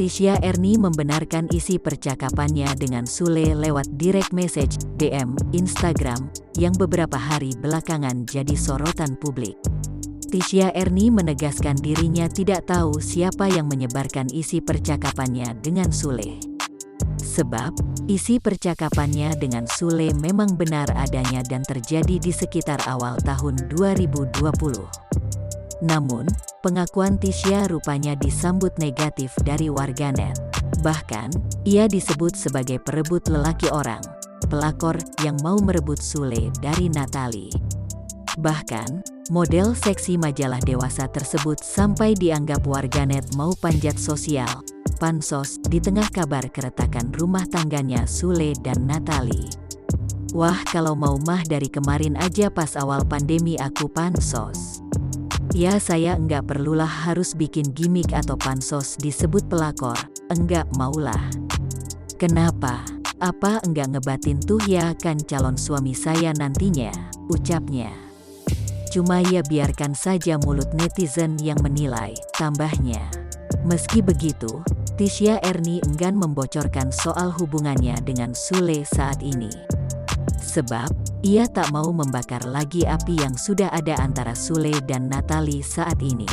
Tisha Ernie membenarkan isi percakapannya dengan Sule lewat direct message (DM) Instagram yang beberapa hari belakangan jadi sorotan publik. Tisha Ernie menegaskan dirinya tidak tahu siapa yang menyebarkan isi percakapannya dengan Sule. Sebab, isi percakapannya dengan Sule memang benar adanya dan terjadi di sekitar awal tahun 2020. Namun, pengakuan Tisha rupanya disambut negatif dari warganet. Bahkan, ia disebut sebagai perebut lelaki orang, pelakor yang mau merebut Sule dari Natalie. Bahkan, model seksi majalah dewasa tersebut sampai dianggap warganet mau panjat sosial, pansos, di tengah kabar keretakan rumah tangganya Sule dan Natalie. Wah, kalau mau mah dari kemarin aja pas awal pandemi aku pansos. Ya saya enggak perlulah harus bikin gimmick atau pansos disebut pelakor, enggak maulah. Kenapa? Apa enggak ngebatin tuh ya kan calon suami saya nantinya, ucapnya. Cuma ya biarkan saja mulut netizen yang menilai, tambahnya. Meski begitu, Tisha Ernie enggan membocorkan soal hubungannya dengan Sule saat ini. Sebab, ia tak mau membakar lagi api yang sudah ada antara Sule dan Natalie saat ini.